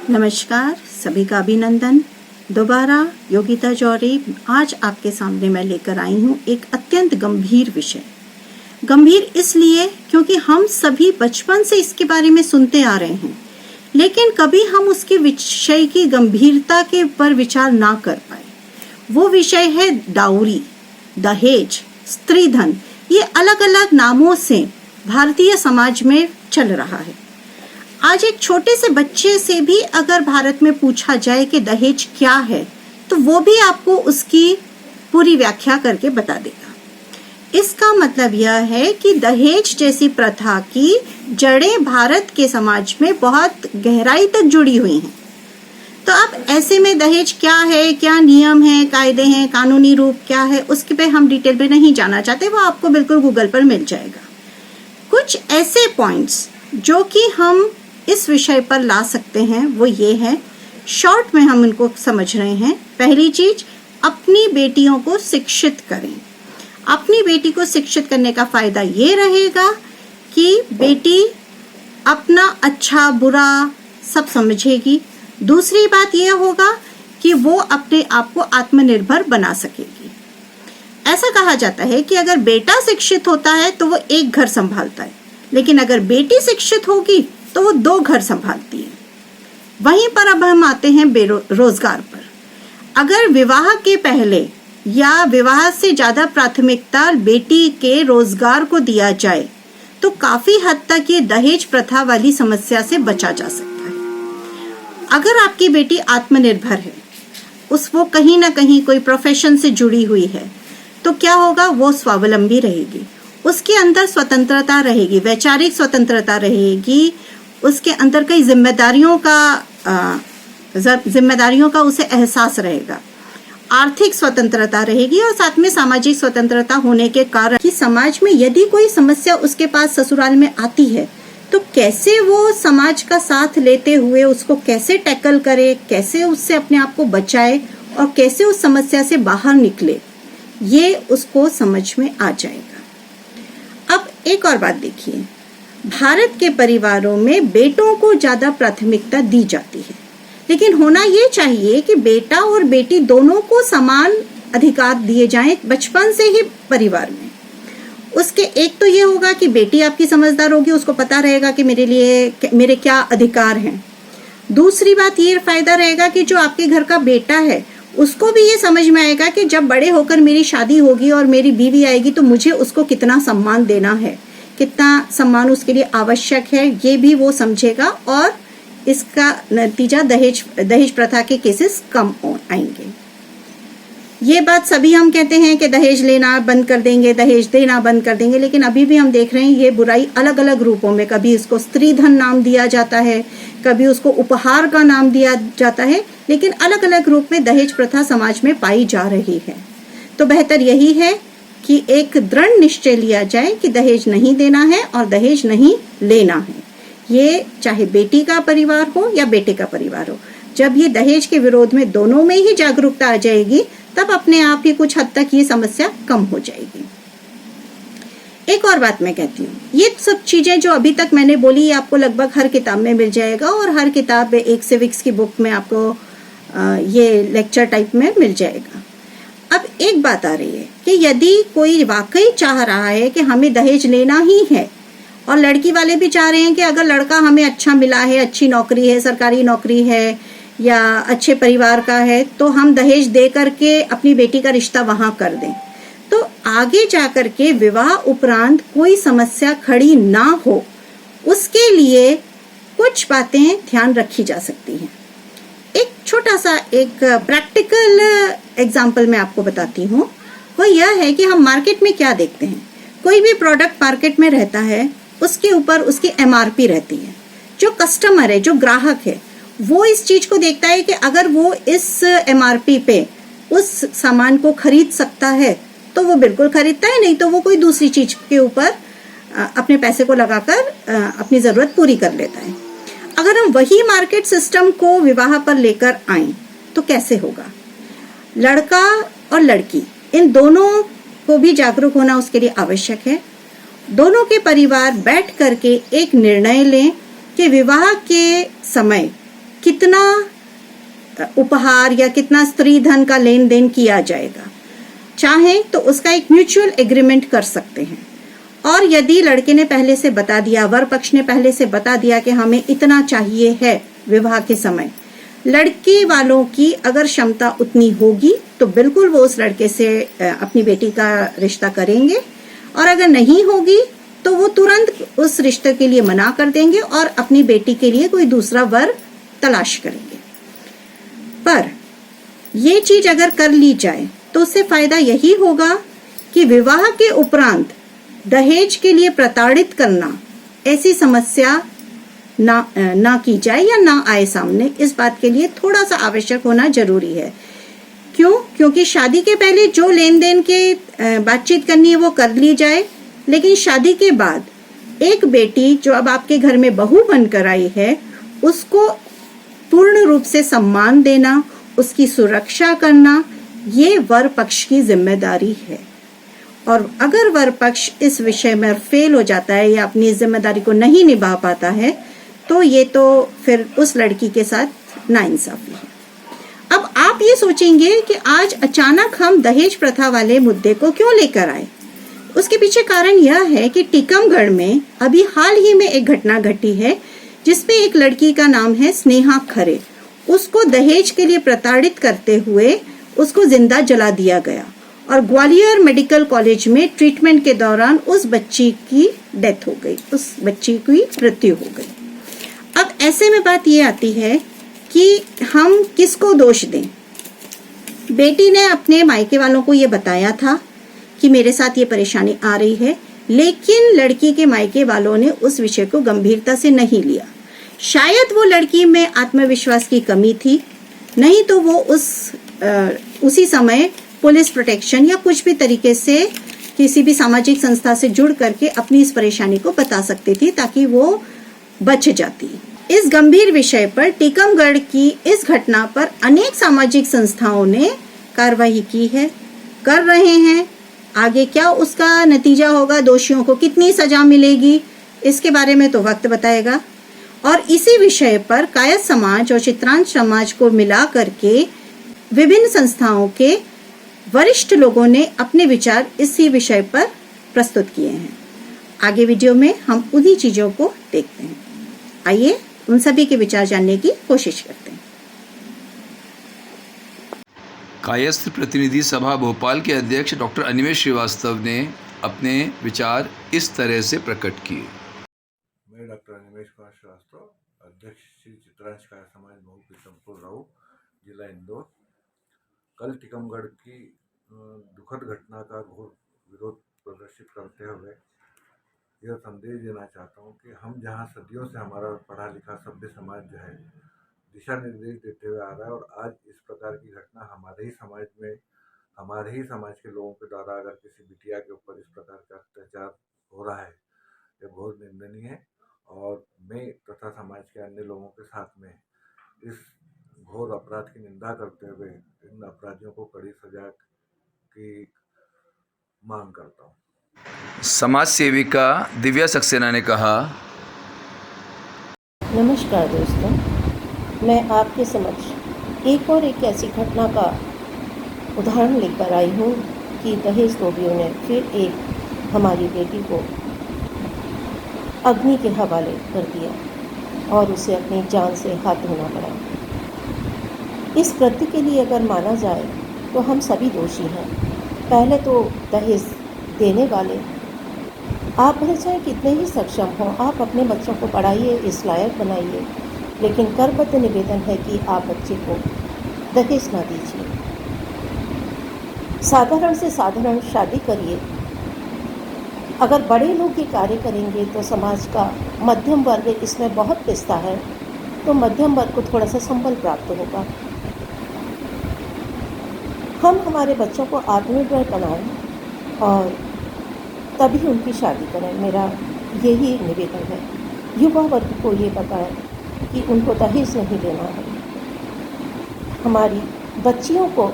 नमस्कार, सभी का अभिनंदन। दोबारा योगिता जौहरी आज आपके सामने मैं लेकर आई हूँ एक अत्यंत गंभीर विषय। गंभीर इसलिए क्योंकि हम सभी बचपन से इसके बारे में सुनते आ रहे हैं, लेकिन कभी हम उसके विषय की गंभीरता के पर विचार ना कर पाए। वो विषय है डाउरी, दहेज, स्त्रीधन। ये अलग अलग नामों से भारतीय समाज में चल रहा है। आज एक छोटे से बच्चे से भी अगर भारत में पूछा जाए कि दहेज क्या है, तो वो भी आपको उसकी पूरी व्याख्या करके बता देगा। इसका मतलब यह है कि दहेज जैसी प्रथा की जड़ें भारत के समाज में बहुत गहराई तक जुड़ी हुई हैं। तो अब ऐसे में दहेज क्या है, क्या नियम है, कायदे हैं, कानूनी रूप क्या है, उसके पे हम डिटेल में नहीं जाना चाहते। वो आपको बिल्कुल गूगल पर मिल जाएगा। कुछ ऐसे पॉइंट्स जो कि हम इस विषय पर ला सकते हैं वो ये है, शॉर्ट में हम इनको समझ रहे हैं। पहली चीज, अपनी बेटियों को शिक्षित करें। अपनी बेटी को शिक्षित करने का फायदा ये रहेगा कि बेटी अपना अच्छा बुरा सब समझेगी। दूसरी बात ये होगा कि वो अपने आप को आत्मनिर्भर बना सकेगी। ऐसा कहा जाता है कि अगर बेटा शिक्षित होता है तो वो एक घर संभालता है, लेकिन अगर बेटी शिक्षित होगी तो वो 2 घर संभालती है। वहीं पर अब हम आते हैं रोजगार पर। अगर विवाह के पहले या विवाह से ज्यादा प्राथमिकता बेटी के रोजगार को दिया जाए तो काफी हद तक ये दहेज प्रथा वाली समस्या से बचा जा सकता है। अगर आपकी बेटी आत्मनिर्भर है, वो कहीं ना कहीं कोई प्रोफेशन से जुड़ी हुई है, तो क्या होगा, वो स्वावलंबी रहेगी। उसके अंदर स्वतंत्रता रहेगी, वैचारिक स्वतंत्रता रहेगी। उसके अंदर कई जिम्मेदारियों का उसे एहसास रहेगा। आर्थिक स्वतंत्रता रहेगी और साथ में सामाजिक स्वतंत्रता होने के कारण कि समाज में यदि कोई समस्या उसके पास ससुराल में आती है तो कैसे वो समाज का साथ लेते हुए उसको कैसे टैकल करे, कैसे उससे अपने आप को बचाए और कैसे उस समस्या से बाहर निकले, ये उसको समझ में आ जाएगा। अब एक और बात देखिए, भारत के परिवारों में बेटों को ज्यादा प्राथमिकता दी जाती है, लेकिन होना ये चाहिए कि बेटा और बेटी दोनों को समान अधिकार दिए जाएं बचपन से ही परिवार में। उसके एक तो ये होगा कि बेटी आपकी समझदार होगी, उसको पता रहेगा कि मेरे क्या अधिकार हैं। दूसरी बात ये फायदा रहेगा कि जो आपके घर का बेटा है उसको भी ये समझ में आएगा कि जब बड़े होकर मेरी शादी होगी और मेरी बीवी आएगी तो मुझे उसको कितना सम्मान देना है, कितना सम्मान उसके लिए आवश्यक है, ये भी वो समझेगा और इसका नतीजा दहेज प्रथा के केसेस कम आएंगे। ये बात सभी हम कहते हैं कि दहेज लेना बंद कर देंगे, दहेज देना बंद कर देंगे, लेकिन अभी भी हम देख रहे हैं ये बुराई अलग अलग रूपों में, कभी इसको स्त्रीधन नाम दिया जाता है, कभी उसको उपहार का नाम दिया जाता है, लेकिन अलग अलग रूप में दहेज प्रथा समाज में पाई जा रही है। तो बेहतर यही है कि एक दृढ़ निश्चय लिया जाए कि दहेज नहीं देना है और दहेज नहीं लेना है। ये चाहे बेटी का परिवार हो या बेटे का परिवार हो, जब ये दहेज के विरोध में दोनों में ही जागरूकता आ जाएगी तब अपने आप ही कुछ हद तक ये समस्या कम हो जाएगी। एक और बात मैं कहती हूँ, ये सब चीजें जो अभी तक मैंने बोली आपको लगभग हर किताब में मिल जाएगा और हर किताब एक सिविक्स की बुक में आपको ये लेक्चर टाइप में मिल जाएगा। अब एक बात आ रही है कि यदि कोई वाकई चाह रहा है कि हमें दहेज लेना ही है और लड़की वाले भी चाह रहे हैं कि अगर लड़का हमें अच्छा मिला है, अच्छी नौकरी है, सरकारी नौकरी है या अच्छे परिवार का है, तो हम दहेज दे करके अपनी बेटी का रिश्ता वहां कर दें, तो आगे जाकर के विवाह उपरांत कोई समस्या खड़ी ना हो, उसके लिए कुछ बातें ध्यान रखी जा सकती हैं। एक छोटा सा एक प्रैक्टिकल एग्जाम्पल मैं आपको बताती हूँ। वो यह है कि हम मार्केट में क्या देखते हैं, कोई भी प्रोडक्ट मार्केट में रहता है उसके ऊपर उसकी MRP रहती है। जो कस्टमर है, जो ग्राहक है, वो इस चीज को देखता है कि अगर वो इस MRP पे उस सामान को खरीद सकता है तो वो बिल्कुल खरीदता है, नहीं तो वो कोई दूसरी चीज के ऊपर अपने पैसे को लगाकर अपनी जरूरत पूरी कर लेता है। अगर हम वही मार्केट सिस्टम को विवाह पर लेकर आए तो कैसे होगा? लड़का और लड़की इन दोनों को भी जागरूक होना उसके लिए आवश्यक है। दोनों के परिवार बैठ करके एक निर्णय लें कि विवाह के समय कितने कितना उपहार या कितना स्त्री धन का लेन देन किया जाएगा। चाहे तो उसका एक म्यूचुअल एग्रीमेंट कर सकते हैं। और यदि लड़के ने पहले से बता दिया, वर पक्ष ने पहले से बता दिया कि हमें इतना चाहिए है विवाह के समय, लड़के वालों की अगर क्षमता उतनी होगी तो बिल्कुल वो उस लड़के से अपनी बेटी का रिश्ता करेंगे, और अगर नहीं होगी तो वो तुरंत उस रिश्ते के लिए मना कर देंगे और अपनी बेटी के लिए कोई दूसरा वर तलाश करेंगे। पर ये चीज अगर कर ली जाए तो उससे फायदा यही होगा कि विवाह के उपरांत दहेज के लिए प्रताड़ित करना, ऐसी समस्या ना की जाए या ना आए सामने। इस बात के लिए थोड़ा सा आवश्यक होना जरूरी है। क्योंकि शादी के पहले जो लेन देन के बातचीत करनी है वो कर ली जाए, लेकिन शादी के बाद एक बेटी जो अब आपके घर में बहू बनकर आई है, उसको पूर्ण रूप से सम्मान देना, उसकी सुरक्षा करना, ये वर पक्ष की जिम्मेदारी है। और अगर वर पक्ष इस विषय में फेल हो जाता है या अपनी जिम्मेदारी को नहीं निभा पाता है तो ये तो फिर उस लड़की के साथ नाइंसाफी है। अब आप ये सोचेंगे कि आज अचानक हम दहेज प्रथा वाले मुद्दे को क्यों लेकर आए। उसके पीछे कारण यह है कि टीकमगढ़ में अभी हाल ही में एक घटना घटी है जिसमें एक लड़की का नाम है स्नेहा खरे। उसको दहेज के लिए प्रताड़ित करते हुए उसको जिंदा जला दिया गया और ग्वालियर मेडिकल कॉलेज में ट्रीटमेंट के दौरान उस बच्ची की डेथ हो गई, उस बच्ची की मृत्यु हो गई। अब ऐसे में बात ये आती है कि हम किसको दोष दें। बेटी ने अपने मायके वालों को ये बताया था कि मेरे साथ ये परेशानी आ रही है, लेकिन लड़की के मायके वालों ने उस विषय को गंभीरता से नहीं लिया। शायद वो लड़की में आत्मविश्वास की कमी थी, नहीं तो वो उसी समय पुलिस प्रोटेक्शन या कुछ भी तरीके से किसी भी सामाजिक संस्था से जुड़ करके अपनी इस परेशानी को बता सकती थी ताकि वो बच जाती। इस गंभीर विषय पर टीकमगढ़ की इस घटना पर अनेक सामाजिक संस्थाओं ने कार्रवाई की है, कर रहे हैं। आगे क्या उसका नतीजा होगा, दोषियों को कितनी सजा मिलेगी, इसके बारे में तो वक्त बताएगा। और इसी विषय पर कायस्थ समाज और चित्रांश समाज को मिला करके विभिन्न संस्थाओं के वरिष्ठ लोगों ने अपने विचार इसी विषय पर प्रस्तुत किए हैं। आगे वीडियो में हम उन्हीं चीजों को देखते हैं। आइए उन सभी के विचार जानने की कोशिश करते हैं। कायस्थ प्रतिनिधि सभा भोपाल के अध्यक्ष डॉक्टर अनिमेष श्रीवास्तव ने अपने विचार इस तरह से प्रकट किए। मैं डॉक्टर अनिमेष कुमार श्रीवास्तव, अध्यक्ष श्री चित्रांश कायस्थ समाज महू पीतमपुर राऊ, जिला इंदौर। कल टीकमगढ़ की दुखद घटना का घोर विरोध प्रदर्शित करते हुए यह संदेश देना चाहता हूँ कि हम जहाँ सदियों से हमारा पढ़ा लिखा सभ्य समाज जो है दिशा निर्देश देते हुए आ रहा है, और आज इस प्रकार की घटना हमारे ही समाज में, हमारे ही समाज के लोगों के द्वारा अगर किसी बिटिया के ऊपर इस प्रकार का अत्याचार हो रहा है, यह बहुत निंदनीय है। और मैं तथा समाज के अन्य लोगों के साथ में इस घोर अपराध की निंदा करते हुए इन अपराधियों को कड़ी सजा की मांग करता हूँ। समाज सेविका दिव्या सक्सेना ने कहा, नमस्कार दोस्तों, मैं आपके समक्ष एक और एक ऐसी घटना का उदाहरण लेकर आई हूँ कि दहेज लोभियों ने फिर एक हमारी बेटी को अग्नि के हवाले कर दिया और उसे अपनी जान से हाथ धोना पड़ा। इस कृत्य के लिए अगर माना जाए तो हम सभी दोषी हैं। पहले तो दहेज देने वाले, आप भले चाहे कितने ही सक्षम हों, आप अपने बच्चों को पढ़ाइए, इस लायक बनाइए, लेकिन करबद्ध निवेदन है कि आप बच्चे को दहेज ना दीजिए। साधारण से साधारण शादी करिए। अगर बड़े लोग ये कार्य करेंगे तो समाज का मध्यम वर्ग इसमें बहुत पिसता है, तो मध्यम वर्ग को थोड़ा सा संबल प्राप्त होगा। हम हमारे बच्चों को आत्मनिर्भर बनाएं और तभी उनकी शादी करें। मेरा यही निवेदन है। युवा वर्ग को ये बताएं कि उनको दहेज नहीं देना है। हमारी बच्चियों को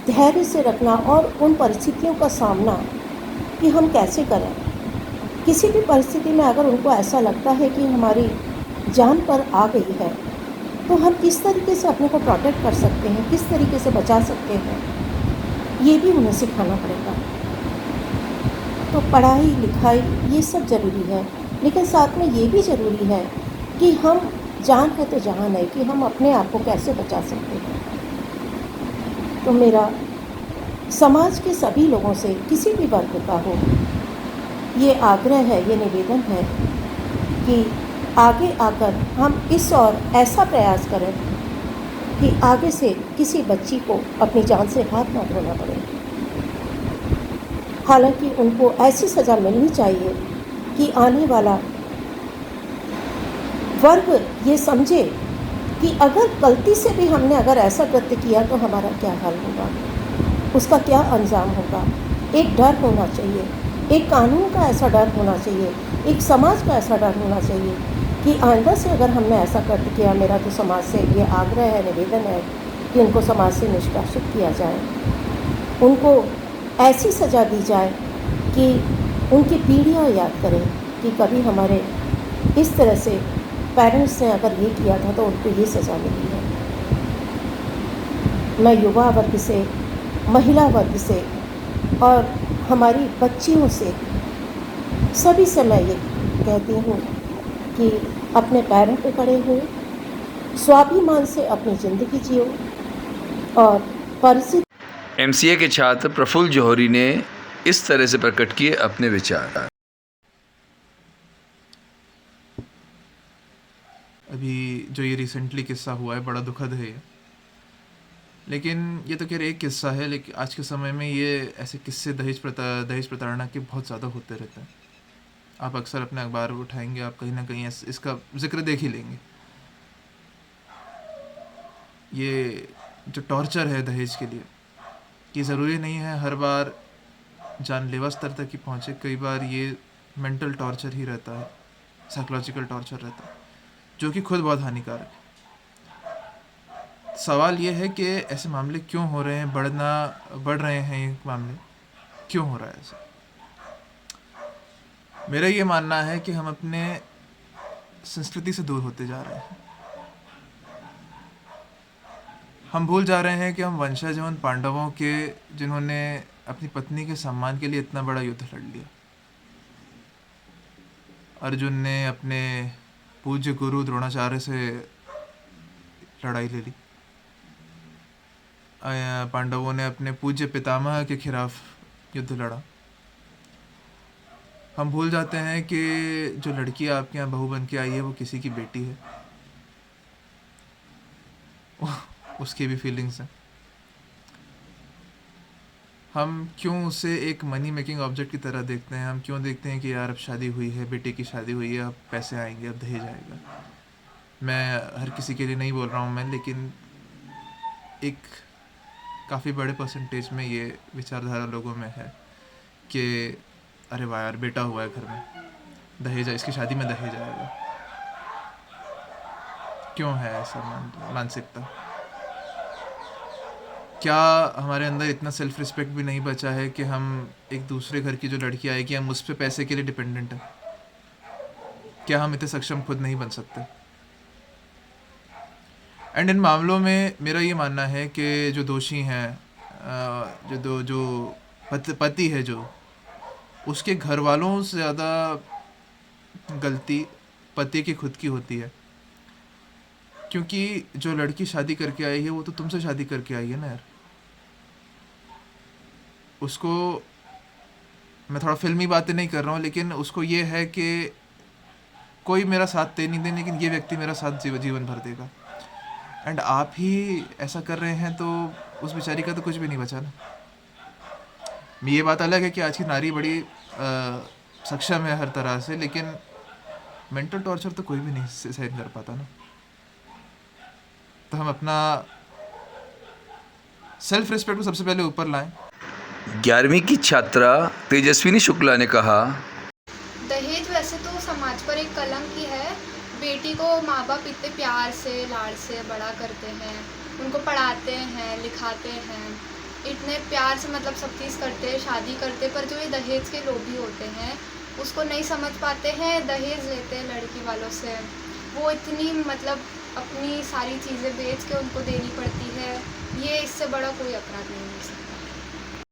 धैर्य से रखना और उन परिस्थितियों का सामना कि हम कैसे करें। किसी भी परिस्थिति में अगर उनको ऐसा लगता है कि हमारी जान पर आ गई है, तो हम किस तरीके से अपने को प्रोटेक्ट कर सकते हैं, किस तरीके से बचा सकते हैं, ये भी उन्हें सिखाना पड़ेगा। तो पढ़ाई लिखाई ये सब ज़रूरी है, लेकिन साथ में ये भी ज़रूरी है कि हम जान है तो जहान है कि हम अपने आप को कैसे बचा सकते हैं। तो मेरा समाज के सभी लोगों से, किसी भी वर्ग का हो, ये आग्रह है, ये निवेदन है कि आगे आकर हम इस और ऐसा प्रयास करें कि आगे से किसी बच्ची को अपनी जान से हाथ ना धोना पड़े। हालांकि उनको ऐसी सज़ा मिलनी चाहिए कि आने वाला वर्ग ये समझे कि अगर गलती से भी हमने अगर ऐसा कृत्य किया तो हमारा क्या हाल होगा, उसका क्या अंजाम होगा। एक डर होना चाहिए, एक कानून का ऐसा डर होना चाहिए, एक समाज का ऐसा डर होना चाहिए कि आइंदा से अगर हमने ऐसा कृत्य किया, मेरा तो समाज से ये आग्रह है, निवेदन है कि उनको समाज से निष्कासित किया जाए, उनको ऐसी सज़ा दी जाए कि उनकी पीढ़ियाँ याद करें कि कभी हमारे इस तरह से पेरेंट्स ने अगर ये किया था तो उनको ये सज़ा मिली है। मैं युवा वर्ग से, महिला वर्ग से और हमारी बच्चियों से, सभी से मैं ये कहती हूँ कि अपने पैरों पे खड़े हो, स्वाभिमान से अपनी ज़िंदगी जियो और परिस्थिति। एमसीए के छात्र प्रफुल्ल जौहरी ने इस तरह से प्रकट किए अपने विचार। अभी जो ये रिसेंटली किस्सा हुआ है बड़ा दुखद है ये, लेकिन ये तो खैर एक किस्सा है, लेकिन आज के समय में ये ऐसे किस्से दहेज प्रताड़ना के बहुत ज़्यादा होते रहते हैं। आप अक्सर अपने अखबार उठाएंगे, आप कहीं ना कहीं इसका जिक्र देख ही लेंगे। ये जो टॉर्चर है दहेज के लिए, ये ज़रूरी नहीं है हर बार जानलेवा स्तर तक ही पहुँचे। कई बार ये मेंटल टॉर्चर ही रहता है, साइकोलॉजिकल टॉर्चर रहता है, जो कि खुद बहुत हानिकारक है। सवाल ये है कि ऐसे मामले क्यों हो रहे हैं, बढ़ रहे हैं ये मामले, क्यों हो रहा है ऐसा। मेरा ये मानना है कि हम अपने संस्कृति से दूर होते जा रहे हैं। हम भूल जा रहे हैं कि हम वंशज हैं उन पांडवों के जिन्होंने अपनी पत्नी के सम्मान के लिए इतना बड़ा युद्ध लड़ लिया। अर्जुन ने अपने पूज्य गुरु द्रोणाचार्य से लड़ाई ले ली, पांडवों ने अपने पूज्य पितामह के खिलाफ युद्ध लड़ा। हम भूल जाते हैं कि जो लड़की आपके यहाँ बहू बन के आई है वो किसी की बेटी है, उसकी भी फीलिंग्स हैं। हम क्यों उसे एक मनी मेकिंग ऑब्जेक्ट की तरह देखते हैं। हम क्यों देखते हैं कि यार अब शादी हुई है, बेटे की शादी हुई है, अब पैसे आएंगे, अब दहेज आएगा। मैं हर किसी के लिए नहीं बोल रहा हूँ मैं, लेकिन एक काफ़ी बड़े परसेंटेज में ये विचारधारा लोगों में है कि अरे वाह यार बेटा हुआ है घर में, दहेज, इसकी शादी में दहेज आएगा। क्यों है ऐसा मानसिकता? क्या हमारे अंदर इतना सेल्फ रिस्पेक्ट भी नहीं बचा है कि हम एक दूसरे घर की जो लड़की आएगी हम उस पर पैसे के लिए डिपेंडेंट हैं? क्या हम इतने सक्षम खुद नहीं बन सकते? एंड इन मामलों में मेरा ये मानना है कि जो दोषी हैं, जो पति है, जो उसके घर वालों से ज़्यादा गलती पति की खुद की होती है। क्योंकि जो लड़की शादी करके आई है वो तो तुमसे शादी करके आई है ना यार। उसको, मैं थोड़ा फिल्मी बातें नहीं कर रहा हूँ, लेकिन उसको ये है कि कोई मेरा साथ दे नहीं दे, लेकिन ये व्यक्ति मेरा साथ जीवन भर देगा। एंड आप ही ऐसा कर रहे हैं तो उस बेचारी का तो कुछ भी नहीं बचा ना। ये बात अलग है कि आज की नारी बड़ी सक्षम है हर तरह से, लेकिन मेंटल टॉर्चर तो कोई भी नहीं सहन कर पाता ना। तो हम अपना सेल्फ रिस्पेक्ट को सबसे पहले ऊपर लाएं। 11वीं की छात्रा तेजस्विनी शुक्ला ने कहा, दहेज वैसे तो समाज पर एक कलंक ही है। बेटी को माँ बाप इतने प्यार से, लाड़ से बड़ा करते हैं, उनको पढ़ाते हैं, लिखाते हैं, इतने प्यार से मतलब सब चीज़ करते हैं, शादी करते, पर जो ये दहेज के लोभी होते हैं उसको नहीं समझ पाते हैं, दहेज लेते हैं लड़की वालों से। वो इतनी मतलब अपनी सारी चीज़ें बेच के उनको देनी पड़ती है। ये इससे बड़ा कोई अपराध नहीं हो सकता।